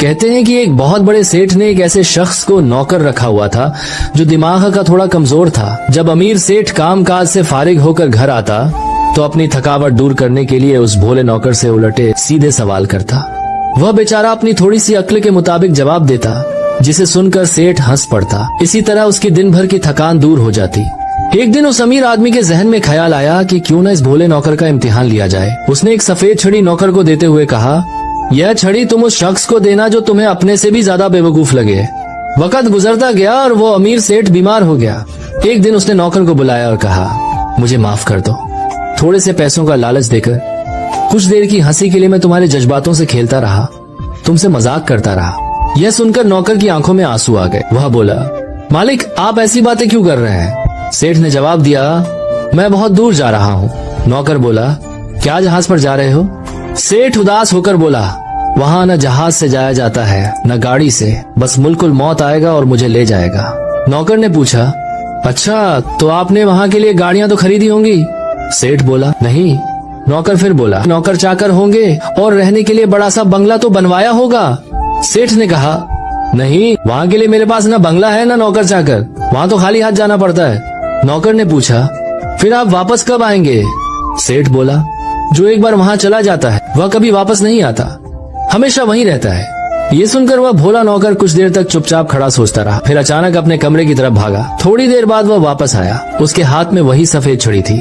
कहते हैं कि एक बहुत बड़े सेठ ने एक ऐसे शख्स को नौकर रखा हुआ था जो दिमाग का थोड़ा कमजोर था। जब अमीर सेठ काम काज से फारिग होकर घर आता तो अपनी थकावट दूर करने के लिए उस भोले नौकर से उलटे सीधे सवाल करता। वह बेचारा अपनी थोड़ी सी अक्ल के मुताबिक जवाब देता, जिसे सुनकर सेठ हंस पड़ता। इसी तरह उसकी दिन भर की थकान दूर हो जाती। एक दिन उस अमीर आदमी के जहन में ख्याल आया कि क्यों न इस भोले नौकर का इम्तिहान लिया जाए। उसने एक सफेद छड़ी नौकर को देते हुए कहा, यह छड़ी तुम उस शख्स को देना जो तुम्हें अपने से भी ज्यादा बेवकूफ लगे। वक्त गुजरता गया और वो अमीर सेठ बीमार हो गया। एक दिन उसने नौकर को बुलाया और कहा, मुझे माफ कर दो। थोड़े से पैसों का लालच देकर कुछ देर की हंसी के लिए मैं तुम्हारे जज्बातों से खेलता रहा, तुमसे मजाक करता रहा। यह सुनकर नौकर की आंखों में आंसू आ गए। वह बोला, मालिक आप ऐसी बातें क्यों कर रहे हैं? सेठ ने जवाब दिया, मैं बहुत दूर जा रहा हूँ। नौकर बोला, क्या जहाज पर जा रहे हो? सेठ उदास होकर बोला, वहाँ न जहाज से जाया जाता है न गाड़ी से, बस मुल्कुल मौत आएगा और मुझे ले जाएगा। नौकर ने पूछा, अच्छा तो आपने वहाँ के लिए गाड़ियाँ तो खरीदी होंगी? सेठ बोला, नहीं। नौकर फिर बोला, नौकर चाकर होंगे और रहने के लिए बड़ा सा बंगला तो बनवाया होगा? सेठ ने कहा, नहीं, वहाँ के लिए मेरे पास न बंगला है न नौकर चाकर, वहाँ तो खाली हाथ जाना पड़ता है। नौकर ने पूछा, फिर आप वापस कब आएंगे? सेठ बोला, जो एक बार वहाँ चला जाता है वह कभी वापस नहीं आता, हमेशा वहीं रहता है। ये सुनकर वह भोला नौकर कुछ देर तक चुपचाप खड़ा सोचता रहा, फिर अचानक अपने कमरे की तरफ भागा। थोड़ी देर बाद वह वापस आया। उसके हाथ में वही सफेद छड़ी थी।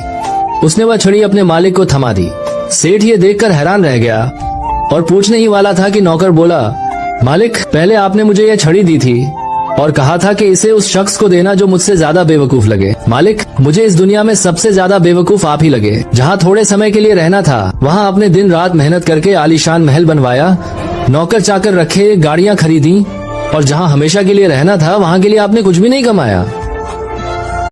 उसने वह छड़ी अपने मालिक को थमा दी। सेठ ये देखकर हैरान रह गया और पूछने ही वाला था कि नौकर बोला, मालिक पहले आपने मुझे यह छड़ी दी थी और कहा था कि इसे उस शख्स को देना जो मुझसे ज्यादा बेवकूफ लगे। मालिक मुझे इस दुनिया में सबसे ज्यादा बेवकूफ आप ही लगे। जहाँ थोड़े समय के लिए रहना था वहाँ आपने दिन रात मेहनत करके आलीशान महल बनवाया, नौकर चाकर रखे, गाड़ियाँ खरीदी, और जहाँ हमेशा के लिए रहना था वहाँ के लिए आपने कुछ भी नहीं कमाया।